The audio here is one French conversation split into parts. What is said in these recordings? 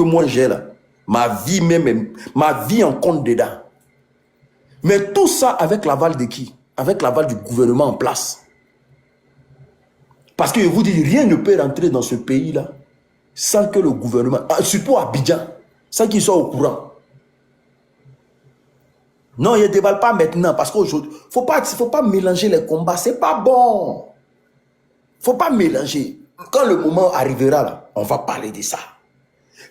que moi j'ai là, ma vie même, ma vie en compte dedans. Mais tout ça avec l'aval de qui? Avec l'aval du gouvernement en place. Parce que je vous dis, rien ne peut rentrer dans ce pays-là sans que le gouvernement, surtout à Abidjan, sans qu'ils soient au courant. Non, il ne déballe pas maintenant parce qu'aujourd'hui, il ne faut pas mélanger les combats, c'est pas bon. Il ne faut pas mélanger. Quand le moment arrivera, là, on va parler de ça.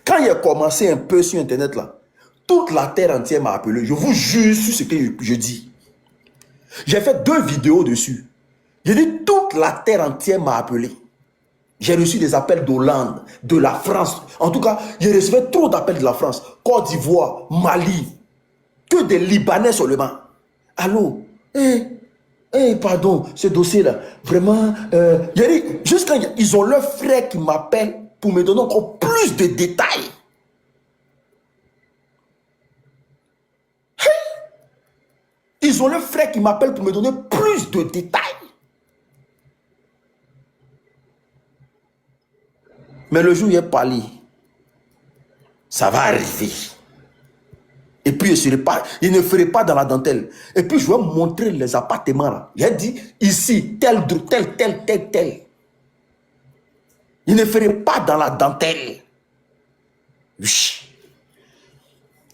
Quand il a commencé un peu sur Internet, là, toute la terre entière m'a appelé. Je vous jure sur ce que je dis. J'ai fait 2 vidéos dessus. J'ai dit toute la terre entière m'a appelé. J'ai reçu des appels d'Hollande, de la France. En tout cas, j'ai reçu trop d'appels de la France. Côte d'Ivoire, Mali. Que des Libanais seulement. Allô? Pardon, ce dossier-là, vraiment, jusqu'à ils ont leur frère qui m'appelle pour me donner encore plus de détails. Ils ont leur frère qui m'appelle pour me donner plus de détails. Mais le jour où il est parlé, ça va arriver. Et puis, il ne ferait pas dans la dentelle. Et puis, je vais montrer les appartements là. Il a dit, ici, tel. Il ne ferait pas dans la dentelle. Oui.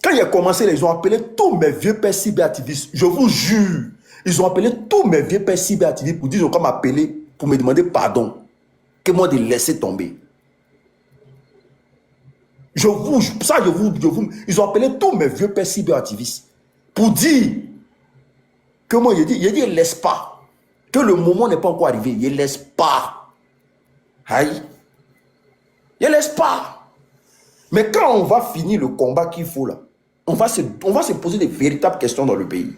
Quand il a commencé, ils ont appelé tous mes vieux pères cyberactivistes. Je vous jure. Ils ont appelé tous mes vieux pères cyberactivistes pour dire, ils ont comme appelé pour me demander pardon. Que moi de laisser tomber. Ils ont appelé tous mes vieux pères cyberactivistes pour dire que moi, il dit, il laisse pas. Que le moment n'est pas encore arrivé. Il laisse pas. Aïe. Il laisse pas. Mais quand on va finir le combat qu'il faut là, on va se poser des véritables questions dans le pays.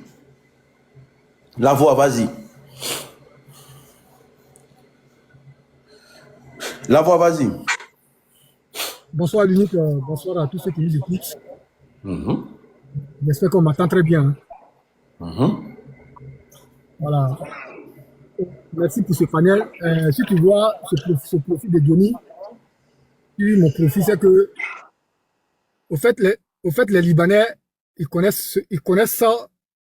La voix, vas-y. La voix, vas-y. Bonsoir l'unique, bonsoir à tous ceux qui nous écoutent. J'espère qu'on m'entend très bien. Voilà. Merci pour ce panel. Si tu vois ce profil de Johnny, mon profil, c'est que, au fait, les Libanais, ils connaissent ça,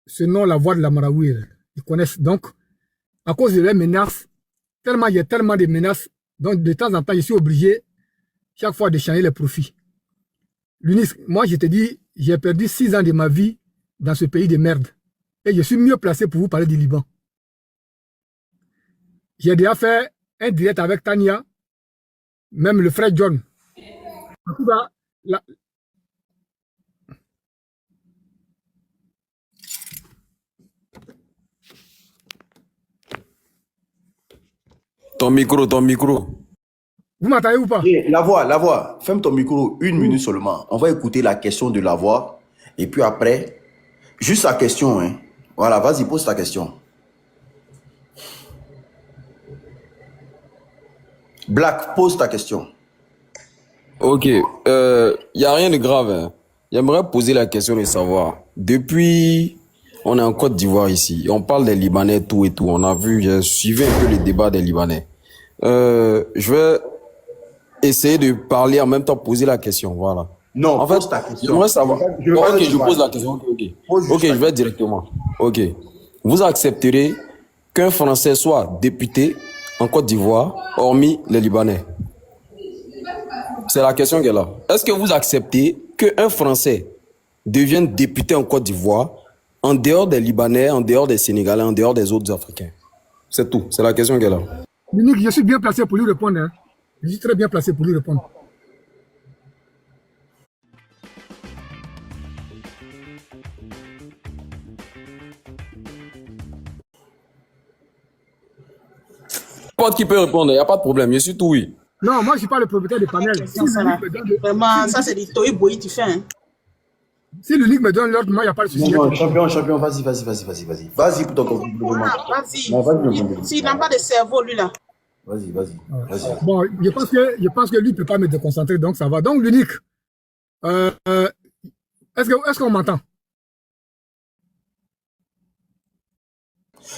ce nom, la voix de la Maraouir. Ils connaissent donc, à cause de les menaces, il y a tellement de menaces, donc de temps en temps, je suis obligé chaque fois de changer les profits. Moi, je te dis, j'ai perdu 6 ans de ma vie dans ce pays de merde. Et je suis mieux placé pour vous parler du Liban. J'ai déjà fait un direct avec Tania, même le frère John. En tout cas, Ton micro. Vous m'entendez ou pas? La voix, ferme ton micro 1 minute seulement. On va écouter la question de la voix. Et puis après, juste la question. Hein. Voilà, vas-y, pose ta question. Black, pose ta question. Ok, y a rien de grave. Hein. J'aimerais poser la question de savoir. Depuis, on est en Côte d'Ivoire ici. On parle des Libanais, tout et tout. On a vu, j'ai suivi un peu les débats des Libanais. Je vais essayer de parler en même temps, poser la question. Voilà. Non, en fait, pose ta question. J'aimerais savoir. Ok, je pose la question. Ok, je vais directement. Ok. Vous accepterez qu'un Français soit député en Côte d'Ivoire, hormis les Libanais? C'est la question qu'elle a. Est-ce que vous acceptez qu'un Français devienne député en Côte d'Ivoire en dehors des Libanais, en dehors des Sénégalais, en dehors des autres Africains? C'est tout. C'est la question qu'elle a. Munich, je suis bien placé pour lui répondre. Hein. Je suis très bien placé pour lui répondre. N'importe qui peut répondre, il n'y a pas de problème. Je suis tout oui. Non, moi, je ne suis pas le propriétaire du panel. Vraiment, ça, c'est du Toy Boy, tu fais. Hein. Si le ligue me donne l'ordre, moi, il n'y a pas de souci. Non, champion, vas-y. Vas-y pour ton compte. Vas-y. S'il n'a pas de cerveau, lui, là. Vas-y. Bon, je pense que lui ne peut pas me déconcentrer, donc ça va. Donc, l'unique, est-ce qu'on m'entend?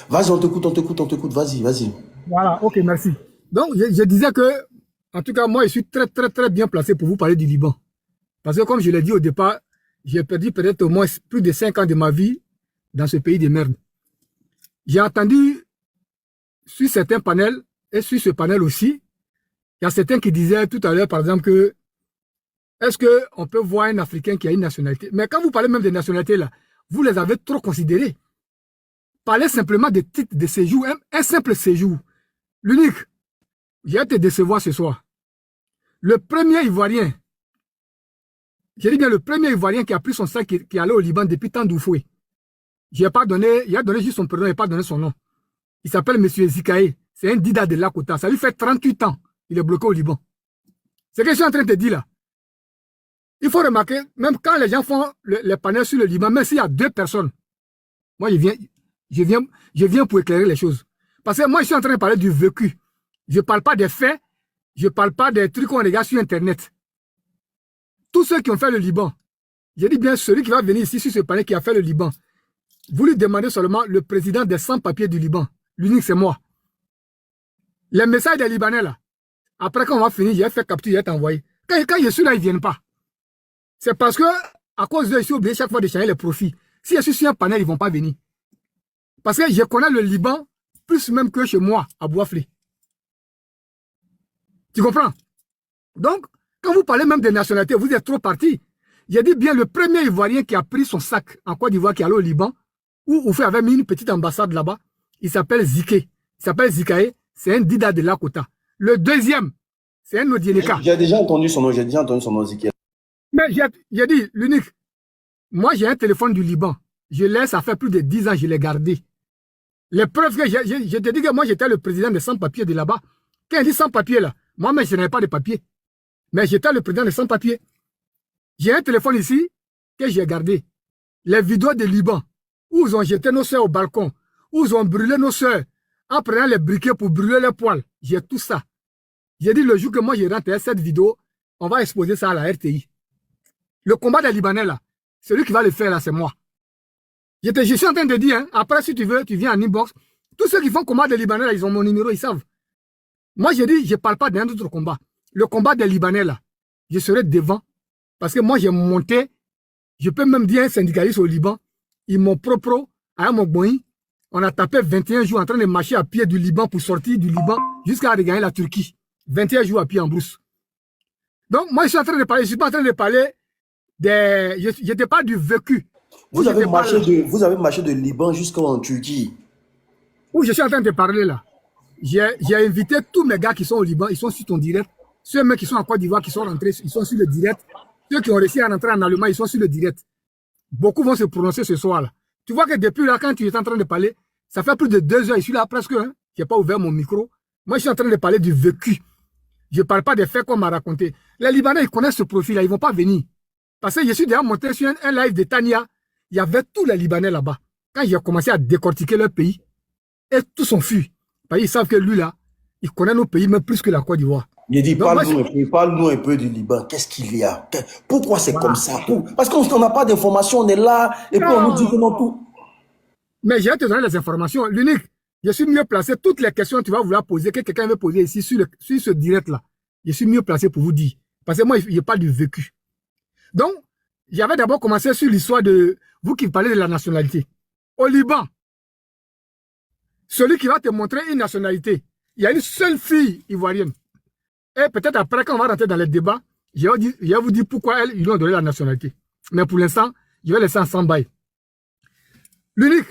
Vas-y, on t'écoute, vas-y. Voilà, ok, merci. Donc, je disais que, en tout cas, moi, je suis très bien placé pour vous parler du Liban. Parce que comme je l'ai dit au départ, j'ai perdu peut-être au moins plus de 5 ans de ma vie dans ce pays de merde. J'ai entendu sur certains panels, et sur ce panel aussi, il y a certains qui disaient tout à l'heure, par exemple, que est-ce qu'on peut voir un Africain qui a une nationalité? Mais quand vous parlez même des nationalités, là, vous les avez trop considérées. Parlez simplement des titres de séjour, un simple séjour. L'unique, je vais te décevoir ce soir. Le premier Ivoirien, j'ai dit bien le premier Ivoirien qui a pris son sac, qui est allé au Liban depuis tant d'Oufoué. Il a donné juste son prénom, il n'a pas donné son nom. Il s'appelle M. Zikae. C'est un Dida de Lakota. Ça lui fait 38 ans. Il est bloqué au Liban. C'est ce que je suis en train de te dire là. Il faut remarquer, même quand les gens font les panels sur le Liban, même s'il y a 2 personnes, moi je viens pour éclairer les choses. Parce que moi je suis en train de parler du vécu. Je ne parle pas des faits, je ne parle pas des trucs qu'on regarde sur Internet. Tous ceux qui ont fait le Liban, je dis bien celui qui va venir ici sur ce panel qui a fait le Liban, vous lui demandez seulement le président des sans-papiers du Liban. L'unique, c'est moi. Les messages des Libanais là, après quand on va finir, j'ai fait capture, j'ai envoyé. Quand je suis là, ils ne viennent pas. C'est parce que, à cause d'eux, je suis obligé chaque fois de changer les profils. Si je suis sur un panel, ils ne vont pas venir. Parce que je connais le Liban plus même que chez moi, à Bouaflé. Tu comprends? Donc, quand vous parlez même des nationalités, vous êtes trop partis. J'ai dit bien le premier Ivoirien qui a pris son sac en Côte d'Ivoire, qui est allé au Liban, où Oufé avait mis une petite ambassade là-bas, il s'appelle Zikae. Il s'appelle Zikae, c'est un Dida de Lakota. Le deuxième, c'est un Odieneka. J'ai déjà entendu son nom, Zikae. Mais j'ai dit, l'unique, moi j'ai un téléphone du Liban. Je l'ai, ça fait plus de 10 ans, je l'ai gardé. Les preuves que je te dis que moi j'étais le président des sans-papiers de là-bas. Quand il dit sans-papiers là, moi-même je n'avais pas de papiers. Mais j'étais le président des sans-papiers. J'ai un téléphone ici que j'ai gardé. Les vidéos de Liban, où ils ont jeté nos soeurs au balcon, où ils ont brûlé nos soeurs, en prenant les briquets pour brûler les poils. J'ai tout ça. J'ai dit le jour que moi je rentre cette vidéo, on va exposer ça à la RTI. Le combat des Libanais là, celui qui va le faire là, c'est moi. Je suis en train de dire, hein, après si tu veux, tu viens en inbox. Tous ceux qui font combat des Libanais là, ils ont mon numéro, ils savent. Moi je dis, je ne parle pas d'un autre combat. Le combat des Libanais là, je serai devant. Parce que moi j'ai monté, je peux même dire un syndicaliste au Liban, ils m'ont propre à Mokboï. On a tapé 21 jours en train de marcher à pied du Liban pour sortir du Liban jusqu'à regagner la Turquie. 21 jours à pied en brousse. Donc moi je suis en train de parler, je ne suis pas en train de parler je te parle du vécu. Vous avez marché de Liban jusqu'en Turquie. Où je suis en train de parler là. J'ai invité tous mes gars qui sont au Liban, ils sont sur ton direct. Ceux mêmes qui sont en Côte d'Ivoire, qui sont rentrés, ils sont sur le direct. Ceux qui ont réussi à rentrer en Allemagne, ils sont sur le direct. Beaucoup vont se prononcer ce soir là. Tu vois que depuis là, quand tu es en train de parler, ça fait plus de 2 heures, je suis là presque, hein. Je n'ai pas ouvert mon micro. Moi, je suis en train de parler du vécu. Je ne parle pas des faits qu'on m'a raconté. Les Libanais, ils connaissent ce profil-là, ils ne vont pas venir. Parce que je suis déjà monté sur un live de Tania, il y avait tous les Libanais là-bas. Quand j'ai commencé à décortiquer leur pays, et tous ont fui. Parce qu'ils savent que lui là, il connaît nos pays même plus que la Côte d'Ivoire. Il dit, parle-nous un peu du Liban. Qu'est-ce qu'il y a? Pourquoi c'est comme ça? Parce qu'on n'a pas d'informations, on est là, et puis on nous dit que non tout. Mais je vais te donner les informations. L'unique, je suis mieux placé. Toutes les questions que tu vas vouloir poser, que quelqu'un veut poser ici sur ce direct-là, je suis mieux placé pour vous dire. Parce que moi, je parle du vécu. Donc, j'avais d'abord commencé sur l'histoire de vous qui parlez de la nationalité. Au Liban, celui qui va te montrer une nationalité, il y a une seule fille ivoirienne. Et peut-être après, quand on va rentrer dans les débats, je vais vous dire pourquoi ils lui ont donné la nationalité. Mais pour l'instant, je vais laisser en stand-by. L'unique,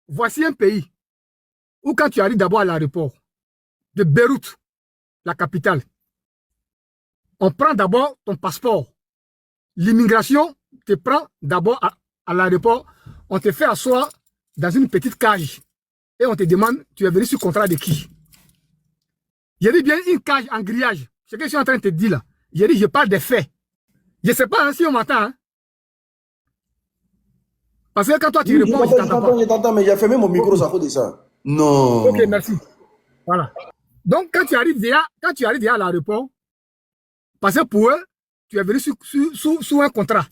voici un pays où quand tu arrives d'abord à l'aéroport de Beyrouth, la capitale, on prend d'abord ton passeport. L'immigration te prend d'abord à l'aéroport, on te fait asseoir dans une petite cage et on te demande, tu es venu sur contrat de qui? J'ai dit bien une cage en grillage. Ce que je suis en train de te dire là. J'ai dit, je parle des faits. Je ne sais pas hein, si on m'entend. Hein. Parce que quand toi tu réponds, je t'entends, mais j'ai fermé mon micro, ça fait de ça. Non. Ok, merci. Voilà. Donc, quand tu arrives déjà à l'aéroport, parce que pour eux, tu es venu sous un contrat.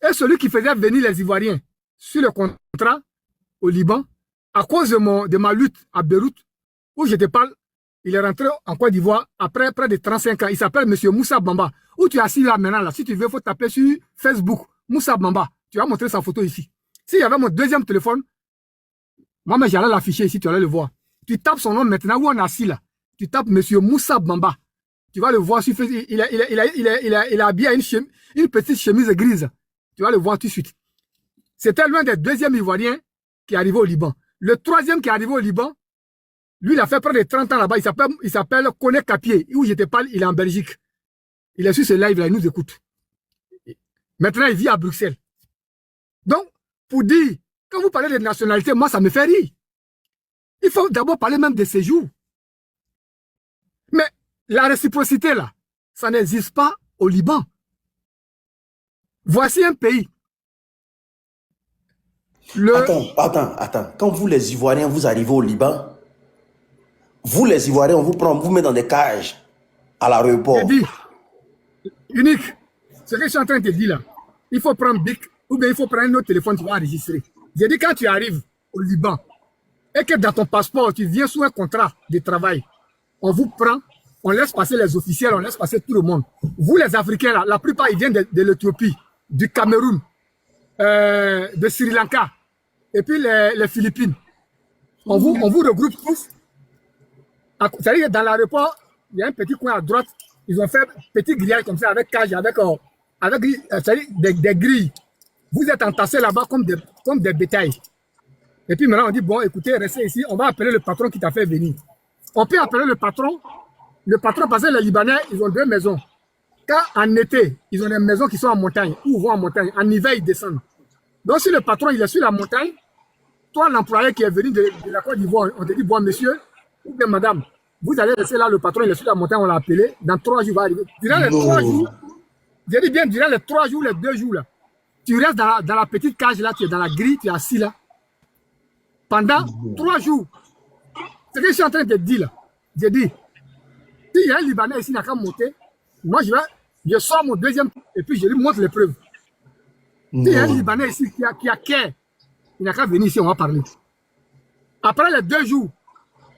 Et celui qui faisait venir les Ivoiriens sur le contrat au Liban, à cause de ma lutte à Beyrouth, où je te parle, Il est rentré en Côte d'Ivoire après près de 35 ans. Il s'appelle M. Moussa Bamba. Où tu es assis là maintenant, là. Si tu veux, il faut taper sur Facebook. Moussa Bamba. Tu vas montrer sa photo ici. S'il y avait mon deuxième téléphone, moi, j'allais l'afficher ici, tu allais le voir. Tu tapes son nom maintenant, où on est assis là. Tu tapes M. Moussa Bamba. Tu vas le voir sur Facebook. Il a habillé une petite chemise grise. Tu vas le voir tout de suite. C'était l'un des deuxièmes Ivoiriens qui est arrivé au Liban. Le troisième qui est arrivé au Liban, lui, il a fait près de 30 ans là-bas. Il s'appelle Koné Kapier. Où j'étais pas, il est en Belgique. Il est sur ce live là, il nous écoute. Maintenant, il vit à Bruxelles. Donc, pour dire, quand vous parlez de nationalité, moi, ça me fait rire. Il faut d'abord parler même de séjour. Mais la réciprocité, là, ça n'existe pas au Liban. Voici un pays. Attends. Quand vous, les Ivoiriens, vous arrivez au Liban, vous, les Ivoiriens, on vous prend, on vous met dans des cages à l'aéroport. J'ai dit, unique, ce que je suis en train de te dire là, il faut prendre BIC ou bien il faut prendre un autre téléphone, tu vas enregistrer. J'ai dit, quand tu arrives au Liban et que dans ton passeport, tu viens sous un contrat de travail, on vous prend, on laisse passer les officiels, on laisse passer tout le monde. Vous, les Africains, là, la plupart, ils viennent de l'Éthiopie, du Cameroun, de Sri Lanka, et puis les Philippines. On vous regroupe tous. C'est-à-dire que dans l'aéroport, il y a un petit coin à droite, ils ont fait petit grillage comme ça, avec cage, avec des grilles. Vous êtes entassés là-bas comme des bétails. Et puis maintenant, on dit, bon, écoutez, restez ici, on va appeler le patron qui t'a fait venir. On peut appeler le patron parce que les Libanais, ils ont deux maisons. Quand en été, ils ont des maisons qui sont en montagne, ou vont en montagne, en hiver, ils descendent. Donc si le patron, il est sur la montagne, toi, l'employé qui est venu de la Côte d'Ivoire, on te dit, bon, monsieur, ou bien madame, vous allez rester là, le patron, il est sur la montagne, on l'a appelé, dans 3 jours, il va arriver. Durant les 3 jours, je dis bien, durant les 3 jours, les 2 jours, là, tu restes dans la petite cage, là, tu es dans la grille, tu es assis là, pendant 3 jours. Ce que je suis en train de te dire, là, je dis, s'il y a un Libanais ici, il n'a qu'à monter, moi, je sors mon deuxième, et puis je lui montre les preuves. S'il y a un Libanais ici qui a cœur, il n'a qu'à venir ici, on va parler. Après les 2 jours,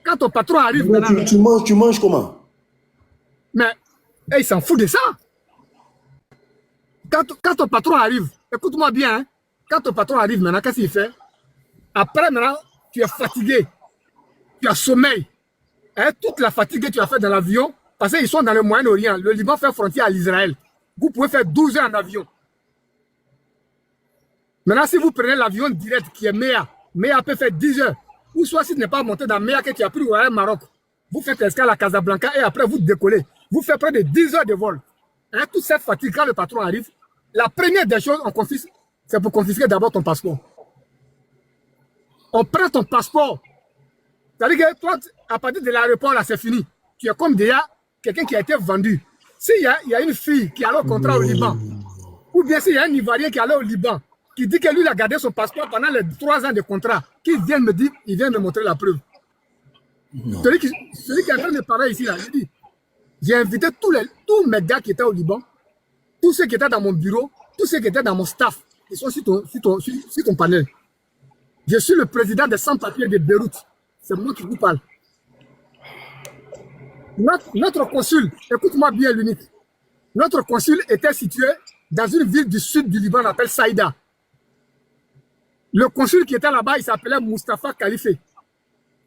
quand ton patron arrive maintenant... Tu manges comment? Mais il s'en fout de ça. Quand ton patron arrive, écoute-moi bien, hein, quand ton patron arrive maintenant, qu'est-ce qu'il fait? Après maintenant, tu es fatigué, tu as sommeil. Hein, toute la fatigue que tu as fait dans l'avion, parce qu'ils sont dans le Moyen-Orient, le Liban fait frontière à l'Israël. Vous pouvez faire 12 heures en avion. Maintenant, si vous prenez l'avion direct qui est Mea peut faire 10 heures. Ou soit si tu n'es pas monté dans Mea que tu as pris au Maroc, vous faites escale à Casablanca et après vous décollez. Vous faites près de 10 heures de vol. Hein, toute cette fatigue, quand le patron arrive, la première des choses, c'est pour confisquer d'abord ton passeport. On prend ton passeport. C'est-à-dire que toi, à partir de l'aéroport, là, c'est fini. Tu es comme déjà quelqu'un qui a été vendu. S'il y a une fille qui a le contrat au Liban, ou bien s'il y a un Ivoirien qui est allé au Liban, qui dit que lui, il a gardé son passeport pendant les 3 ans de contrat, qui vient me dire, il vient me montrer la preuve. Celui qui est en train de parler ici, là, il dit, j'ai invité tous mes gars qui étaient au Liban, tous ceux qui étaient dans mon bureau, tous ceux qui étaient dans mon staff, qui sont sur ton panel. Je suis le président des sans-papiers de Beyrouth. C'est moi qui vous parle. Notre consul, écoute-moi bien l'unique, notre consul était situé dans une ville du sud du Liban, on appelle Saïda. Le consul qui était là-bas, il s'appelait Mustafa Khalifé.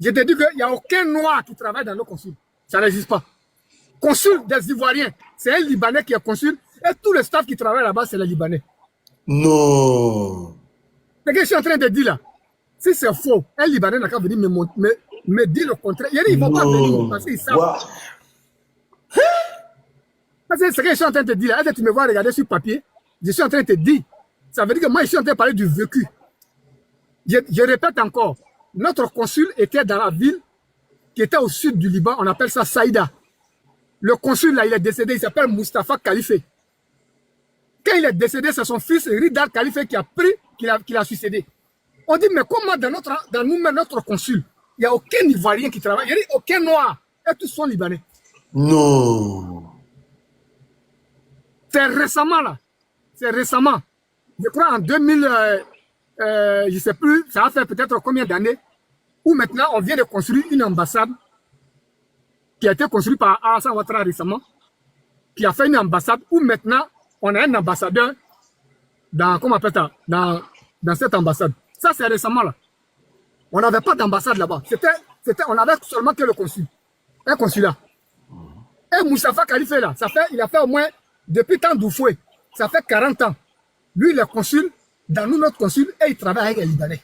Je te dis qu'il n'y a aucun noir qui travaille dans le consul. Ça n'existe pas. Consul des Ivoiriens, c'est un Libanais qui est consul, et tout le staff qui travaille là-bas, c'est les Libanais. Non. Ce que je suis en train de dire là, si c'est faux, un Libanais n'a qu'à venir me dire le contraire. Il ne faut pas venir parce qu'ils savent. Wow. Parce que ce que je suis en train de te dire là, est-ce que tu me vois regarder sur papier? Je suis en train de te dire. Ça veut dire que moi, je suis en train de parler du vécu. Je répète encore, notre consul était dans la ville qui était au sud du Liban, on appelle ça Saïda. Le consul là, il est décédé, il s'appelle Mustafa Khalifé. Quand il est décédé, c'est son fils Ridal Khalifé qui a pris, qui l'a succédé. On dit, mais comment dans nous-mêmes, notre consul, il n'y a aucun Ivoirien qui travaille, il n'y a aucun Noir, et tous sont Libanais. Non. C'est récemment là, je crois en 2000, je ne sais plus, ça a fait peut-être combien d'années, où maintenant on vient de construire une ambassade qui a été construit par Alassane Ouattara récemment, qui a fait une ambassade où maintenant on a un ambassadeur dans, comment on appelle ça, dans cette ambassade. Ça, c'est récemment là. On n'avait pas d'ambassade là-bas. On avait seulement que le consul, un consulat. Et Moustapha Khalifa là, il a fait au moins, depuis temps d'Oufoué, ça fait 40 ans. Lui, il est consul, dans nous, notre consul, et il travaille avec les Libanais.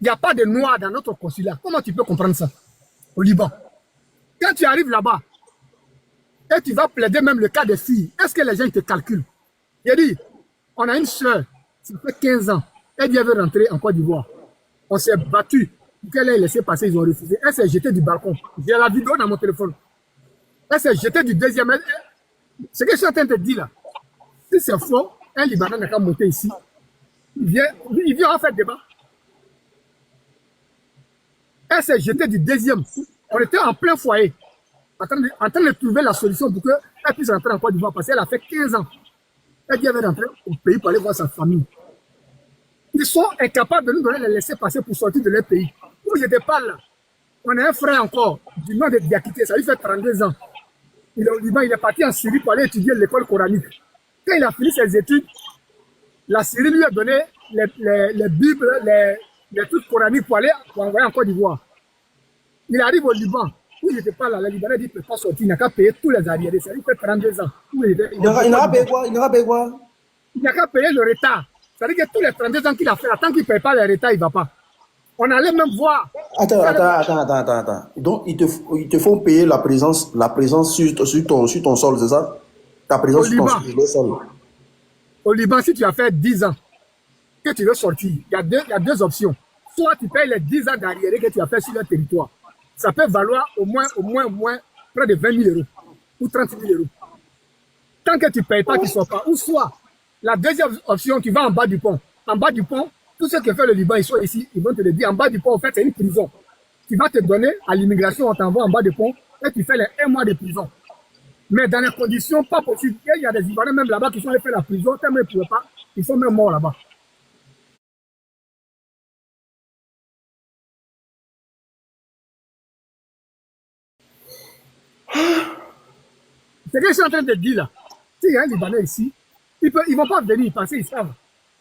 Il n'y a pas de Noirs dans notre consulat. Comment tu peux comprendre ça au Liban? Quand tu arrives là-bas, et tu vas plaider même le cas des filles, est-ce que les gens te calculent? Il a dit, on a une soeur, ça fait 15 ans, elle vient rentrer en Côte d'Ivoire. On s'est battu pour qu'elle ait laissé passer, ils ont refusé. Elle s'est jetée du balcon. J'ai la vidéo dans mon téléphone. Elle s'est jetée du deuxième. Ce que je suis en train de te dire là, si c'est faux, un Libanais n'a qu'à monter ici. Il vient en faire débat. Elle s'est jetée du deuxième. On était en plein foyer, en train de trouver la solution pour qu'elle puisse rentrer en Côte d'Ivoire parce qu'elle a fait 15 ans. Elle vient rentrer au pays pour aller voir sa famille. Ils sont incapables de nous donner les laisser-passer pour sortir de leur pays. Où je te parle là, on a un frère encore, du nom de Diakité, ça lui fait 32 ans. Il est au Liban, il est parti en Syrie pour aller étudier l'école coranique. Quand il a fini ses études, la Syrie lui a donné les Bibles, les trucs coraniques pour envoyer en Côte d'Ivoire. Il arrive au Liban, où je te parle là, le Libanais dit qu'il ne peut pas sortir, il n'a qu'à payer tous les arriérés, ça lui fait 32 ans. Il n'a payé quoi? Il n'a payé quoi? Il n'a qu'à payer le retard. C'est-à-dire que tous les 32 ans qu'il a fait, tant qu'il ne paye pas le retard, il ne va pas. On allait même voir. Attends. Donc, ils te font payer la présence sur ton sol, c'est ça? Ta présence sur ton sol. Au Liban, si tu as fait 10 ans que tu veux sortir, il y a deux options. Soit tu payes les 10 ans d'arriéré que tu as fait sur le territoire. Ça peut valoir au moins près de 20 000 € ou 30 000 €. Tant que tu ne payes pas, tu ne sors pas. Ou soit, la deuxième option, tu vas en bas du pont. En bas du pont, tout ce que fait le Liban, ils sont ici, ils vont te le dire. En bas du pont, en fait, c'est une prison. Tu vas te donner à l'immigration, on t'envoie en bas du pont et tu fais les 1 mois de prison. Mais dans les conditions pas possibles, il y a des Libanais même là-bas qui sont allés faire la prison, tellement ils ne pouvaient pas, ils sont même morts là-bas. C'est ce que je suis en train de dire là. S'il y a un Libanais ici, ils ne vont pas venir parce qu'ils savent.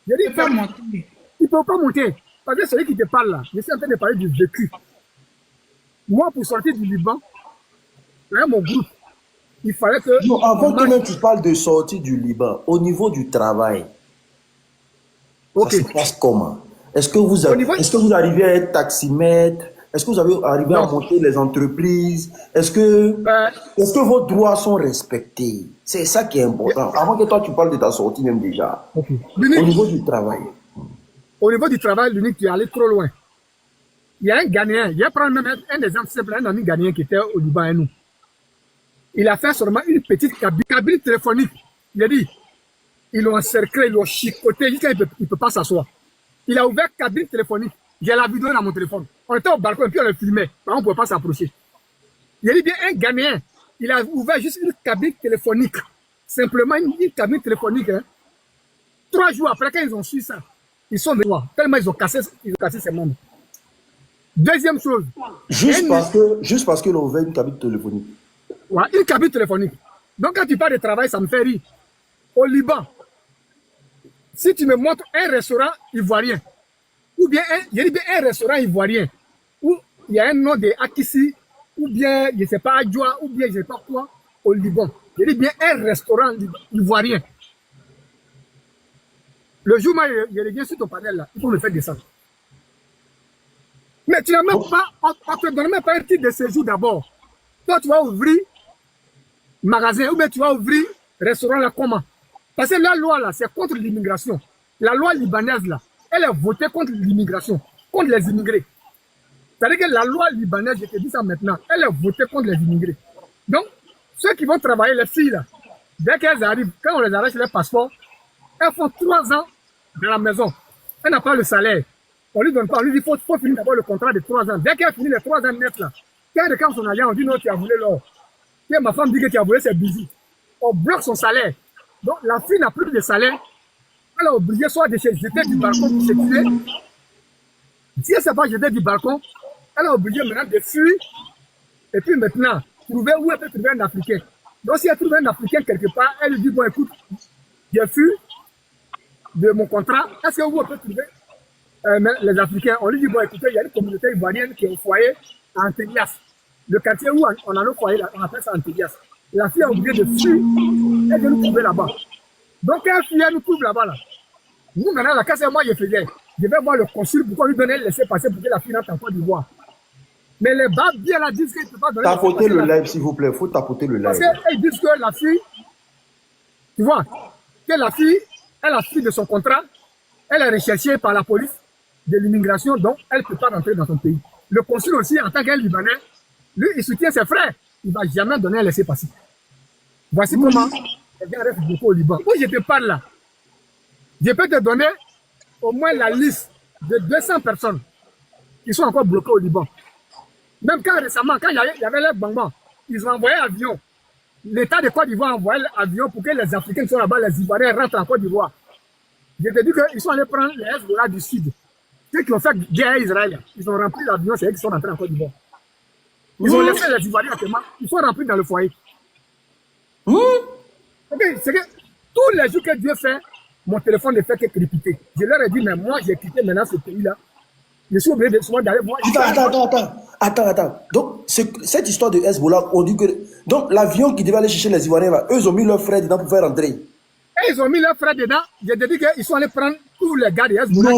Je dis, ils ne peuvent pas monter. Parce que celui qui te parle là, je suis en train de parler du vécu. Moi, pour sortir du Liban, là, mon groupe, il fallait que... Non, avant que même tu parles de sortir du Liban, au niveau du travail, ça se passe comment? Est-ce que vous arrivez à être taximètre? Est-ce que vous avez arrivé à monter les entreprises? Est-ce que vos droits sont respectés? C'est ça qui est important. Avant que toi, tu parles de ta sortie même déjà. Au niveau du travail. Au niveau du travail, l'unique, tu es allé trop loin. Il y a un Ghanéen, il y a même un exemple simple, un ami Ghanéen qui était au Liban et nous. Il a fait seulement une petite cabine téléphonique. Il a dit, ils l'ont encerclé, ils l'ont chicoté, il ne peut pas s'asseoir. Il a ouvert cabine téléphonique. J'ai la vidéo dans mon téléphone. On était au balcon et puis on le filmait. On ne pouvait pas s'approcher. Il a dit bien un Ghanéen, il a ouvert juste une cabine téléphonique. Simplement une cabine téléphonique. Hein. 3 jours après, quand ils ont su ça, ils sont venus voir. Tellement ils ont cassé ses membres. Deuxième chose. Juste parce qu'ils ont ouvert une cabine téléphonique. Ouais, une cabine téléphonique. Donc quand tu parles de travail, ça me fait rire. Au Liban, si tu me montres un restaurant ivoirien, ou bien un restaurant ivoirien, où il y a un nom de Akissi, ou bien, je ne sais pas, Adjoa, ou bien je ne sais pas quoi, au Liban. Je dis bien un restaurant ivoirien. Le jour où je reviens sur ton panel là, il faut me faire descendre. Mais tu n'as même pas, on ne te donne même pas un titre de séjour d'abord. Toi, tu vas ouvrir magasin, ou bien tu vas ouvrir restaurant là, comment? Parce que la loi là, c'est contre l'immigration. La loi libanaise là, elle est votée contre l'immigration, contre les immigrés. C'est-à-dire que la loi libanaise, je te dis ça maintenant, elle est votée contre les immigrés. Donc, ceux qui vont travailler, les filles là, dès qu'elles arrivent, quand on les arrache les passeports, elles font 3 ans dans la maison. Elle n'a pas le salaire. On lui donne pas, on lui dit, faut finir d'abord le contrat de 3 ans. Dès qu'elle finit les 3 ans net là, quand elle réclame son agent, on dit non, tu as volé l'or. Et ma femme dit que tu as volé, c'est busy. On bloque son salaire. Donc, la fille n'a plus de salaire. Elle est obligée soit de se jeter du balcon pour se tuer. Si elle ne s'est pas jetée du balcon, elle est obligée maintenant de fuir. Et puis maintenant, trouver où elle peut trouver un Africain. Donc, si elle trouve un Africain quelque part, elle lui dit, bon, écoute, j'ai fui de mon contrat, est-ce que vous pouvez trouver les Africains? On lui dit, bon, écoutez, il y a une communauté ivoirienne qui est au foyer à Antillas. Le quartier où on a le foyer, on appelle ça Antillas. La fille a oublié de fuir, elle vient nous trouver là-bas. Donc, elle fuit, elle nous trouve là-bas. Là. Nous, maintenant, la casse, moi, je faisais. Je vais voir le consul pour qu'on lui donne le laisser-passer pour que la fille rentre en Côte d'Ivoire. Mais les babes, bien, là, disent qu'ils ne peuvent pas donner. Tapotez le live, s'il vous plaît. Il faut tapoter le live. Parce qu'elles disent que la fille, tu vois, que la fille, elle a fui de son contrat, elle est recherchée par la police de l'immigration, donc elle ne peut pas rentrer dans son pays. Le consul aussi, en tant qu'un Libanais, lui, il soutient ses frères. Il ne va jamais donner un laissez-passer. Voici comment les gens restent beaucoup au Liban. Où je te parle là, je peux te donner au moins la liste de 200 personnes qui sont encore bloquées au Liban. Même quand récemment, quand il y avait les Bambans, ils ont envoyé un avion. L'État de Côte d'Ivoire a envoyé l'avion pour que les Africains qui sont là-bas, les Ivoiriens, rentrent en Côte d'Ivoire. Je te dis qu'ils sont allés prendre les Hezbollah du Sud. Ceux qui ont fait guerre à Israël, ils ont rempli l'avion, c'est eux qui sont rentrés en Côte d'Ivoire. Ils ont laissé les Ivoiriens actuellement, ils sont remplis dans le foyer. C'est que tous les jours que Dieu fait, mon téléphone ne fait que crépiter. Je leur ai dit, mais moi, j'ai quitté maintenant ce pays-là. Je suis obligé de souvent d'aller voir. Attends. Donc, cette histoire de Hezbollah, on dit que. Donc, l'avion qui devait aller chercher les Ivoiriens, là, eux, ils ont mis leurs frères dedans pour faire rentrer. Et ils ont mis leurs frères dedans. Je te dis qu'ils sont allés prendre tous les gars de Hezbollah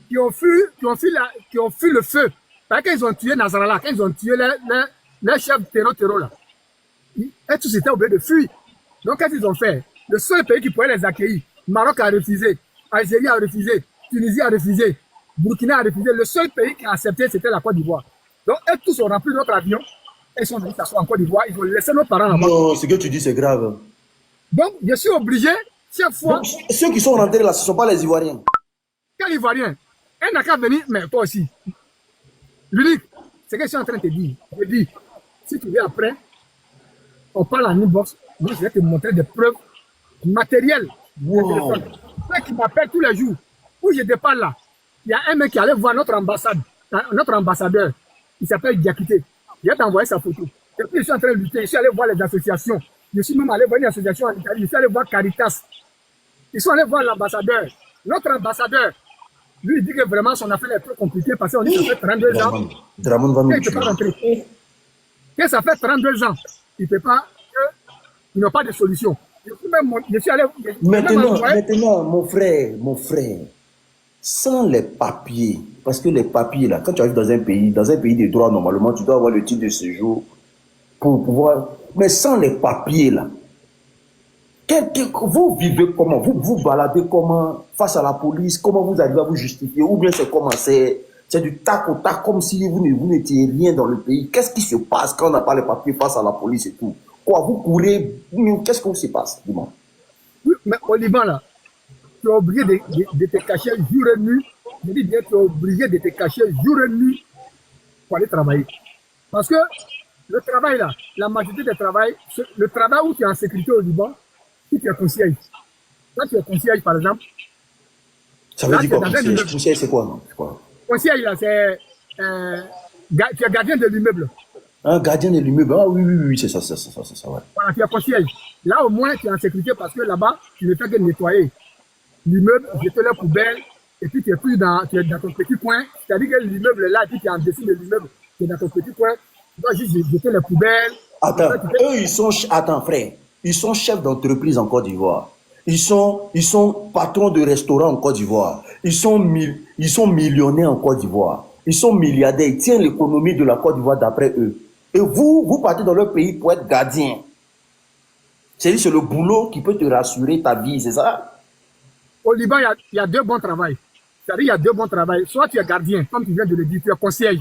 qui ont fui le feu. Parce qu'ils ont tué Nasrallah, quand ils ont tué les chefs terreau là. Et tous étaient obligés de fuir. Donc, qu'est-ce qu'ils ont fait? Le seul pays qui pouvait les accueillir, Maroc a refusé, Algérie a refusé, Tunisie a refusé, Burkina a refusé. Le seul pays qui a accepté, c'était la Côte d'Ivoire. Donc, eux tous ont rempli notre avion et ils sont venus s'asseoir en Côte d'Ivoire. Ils ont laissé nos parents là-bas. Non, ce que tu dis, c'est grave. Donc, je suis obligé, chaque fois. Donc, ceux qui sont rentrés là, ce ne sont pas les Ivoiriens. Quel Ivoirien? Elle n'a qu'à venir, mais toi aussi. L'unique, c'est ce que je suis en train de te dire. Je dis, si tu viens après, on parle en inbox, moi je vais te montrer des preuves matérielles. Wow. Ceux qui m'appellent tous les jours, où je te parle là, il y a un mec qui allait voir notre ambassade, notre ambassadeur, il s'appelle Diakité. Il a envoyé sa photo. Et puis je suis en train de lutter, je suis allé voir les associations. Je suis même allé voir une association en Italie, je suis allé voir Caritas. Ils sont allés voir l'ambassadeur. Notre ambassadeur, lui, il dit que vraiment son affaire est trop compliquée parce qu'on dit que ça fait 32 ans. Dramon va nous tuer. Que ça fait 32 ans. Il ne peut pas, il n'a pas de solution. Je suis allé. Maintenant, mon frère, sans les papiers, parce que les papiers, là, quand tu arrives dans un pays des droits, normalement, tu dois avoir le titre de séjour pour pouvoir. Mais sans les papiers, là, vous vivez comment? Vous baladez comment face à la police? Comment vous arrivez à vous justifier? Ou bien c'est comment? C'est du tac au tac, comme si vous n'étiez rien dans le pays. Qu'est-ce qui se passe quand on n'a pas les papiers face à la police et tout? Quoi, vous courez? Qu'est-ce qui se passe? Dis-moi. Oui, mais au Liban, là, tu es obligé de te cacher jour et nuit. Je dis bien, tu es obligé de te cacher jour et nuit pour aller travailler. Parce que le travail, là, la majorité des travail, le travail où tu es en sécurité au Liban, si tu es concierge. Quand tu es concierge, par exemple. Ça veut dire quoi? Concierge, c'est quoi? Concierge, là, c'est. Tu es gardien de l'immeuble. Un gardien de l'immeuble. Ah oui, c'est ça, ouais. Voilà, tu es concierge. Là, au moins, tu es en sécurité parce que là-bas, tu ne fais que nettoyer l'immeuble, jeter les poubelles, et puis tu es dans ton petit coin. C'est-à-dire que l'immeuble est là, et puis tu es en dessous de l'immeuble, tu es dans ton petit coin. Tu dois juste jeter les poubelles. Attends, attends, frère. Ils sont chefs d'entreprise en Côte d'Ivoire. Ils sont patrons de restaurants en Côte d'Ivoire. Ils sont millionnaires en Côte d'Ivoire. Ils sont milliardaires. Ils tiennent l'économie de la Côte d'Ivoire d'après eux. Et vous partez dans leur pays pour être gardien. C'est le boulot qui peut te rassurer ta vie, c'est ça? Au Liban, il y a deux bons travails. C'est-à-dire, il y a deux bons travails. Soit tu es gardien, comme tu viens de le dire, tu es concierge.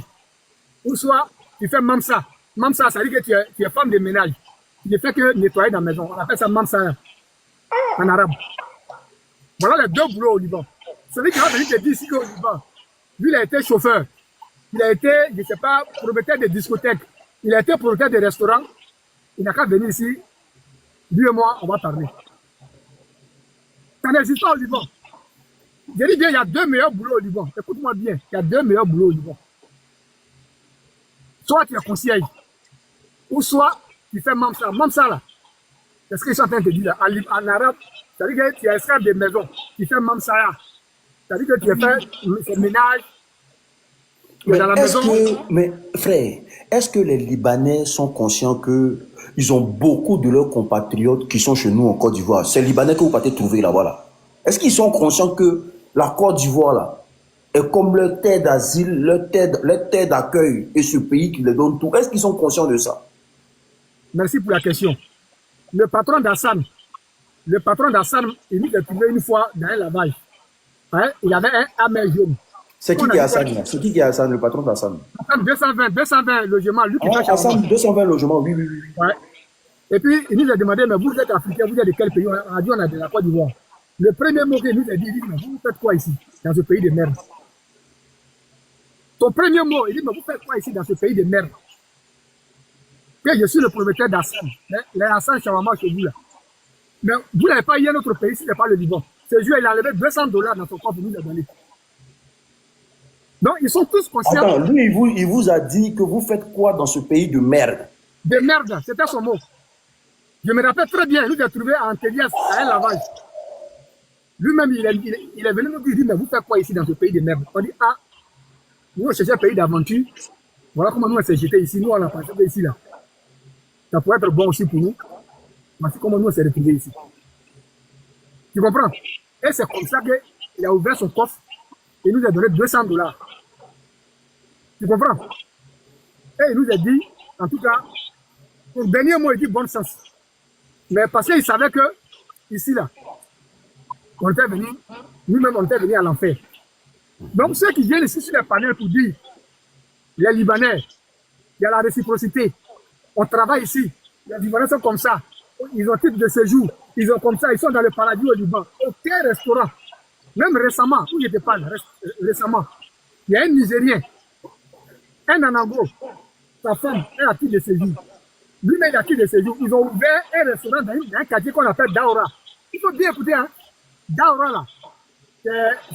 Ou soit tu fais mamsa. Mamsa, ça veut dire que tu es femme de ménage. Tu ne fais que nettoyer dans la maison. On appelle ça mamsa en arabe. Voilà les deux boulots au Liban. Celui qui va venir te dire ici qu'au Liban, lui, il a été chauffeur. Il a été, je ne sais pas, propriétaire de discothèques. Il a été propriétaire de restaurants. Il n'a qu'à venir ici. Lui et moi, on va parler. Ça n'existe pas au Liban. Je dis bien, il y a deux meilleurs boulots au Liban. Écoute-moi bien, il y a deux meilleurs boulots au Liban. Soit tu es concierge. ou soit tu fais Mamsa. Mamsa là, c'est ce que je suis en train de te dire là. En arabe, c'est-à-dire que tu esclaves des maisons, tu fais Mamsaya. C'est-à-dire que tu fais ce ménage dans la maison. Mais frère, est-ce que les Libanais sont conscients que ils ont beaucoup de leurs compatriotes qui sont chez nous en Côte d'Ivoire? C'est Libanais que vous partez trouver là-bas là. Est-ce qu'ils sont conscients que la Côte d'Ivoire là est comme leur terre d'asile, leur terre d'accueil et ce pays qui les donne tout? Est-ce qu'ils sont conscients de ça? Merci pour la question. Le patron d'Hassan, il nous a trouvé une fois dans un lavage. Hein? Il avait un Amer jaune. C'est qui est Hassan là? C'est qui est Hassan, le patron d'Hassan? 220 logements, lui qui fait Hassan, 220 logements, oui. Ouais. Et puis, il nous a demandé, mais vous êtes africain, vous êtes de quel pays? On a dit, on a de la Côte d'Ivoire. Le premier mot qu'il nous a dit, il dit, mais vous faites quoi ici, dans ce pays de merde? Son premier mot, il dit, mais vous faites quoi ici, dans ce pays de merde? Que je suis le propriétaire d'Hassan. Les Hassan Shawarma chez vous là. Mais vous n'avez pas eu un autre pays si ce n'est pas le Liban. Ce jour, il a enlevé $200 dans son compte pour nous les donner. Donc, ils sont tous conscients. Attends, lui, il vous a dit que vous faites quoi dans ce pays de merde? De merde, c'était son mot. Je me rappelle très bien, il nous a trouvé à Antélias, à un lavage. Lui-même, il est venu nous dire, mais vous faites quoi ici dans ce pays de merde? On dit, ah, nous, on cherchait un pays d'aventure. Voilà comment nous, on s'est jeté ici. Nous, on a passé ici, là. Ça pourrait être bon aussi pour nous. Mais c'est comment nous, on s'est retrouvés ici. Tu comprends? Et c'est comme ça qu'il a ouvert son coffre et nous a donné $200. Tu comprends? Et il nous a dit, en tout cas, son dernier mot, il dit bon sens. Mais parce qu'il savait que, ici, là, on était venu, nous-mêmes, on était venus à l'enfer. Donc, ceux qui viennent ici sur les panels pour dire, les Libanais, il y a la réciprocité, on travaille ici, les Libanais sont comme ça, ils ont titre de séjour, ils ont comme ça, ils sont dans le paradis au Liban. Aucun restaurant, même récemment, où je te parle, récemment, il y a un Nigérien, un Anango, sa femme, elle a titre de séjour. Lui-même, il a titre de séjour. Ils ont ouvert un restaurant dans un quartier qu'on appelle Daoura. Il faut bien écouter, hein. Daoura, là,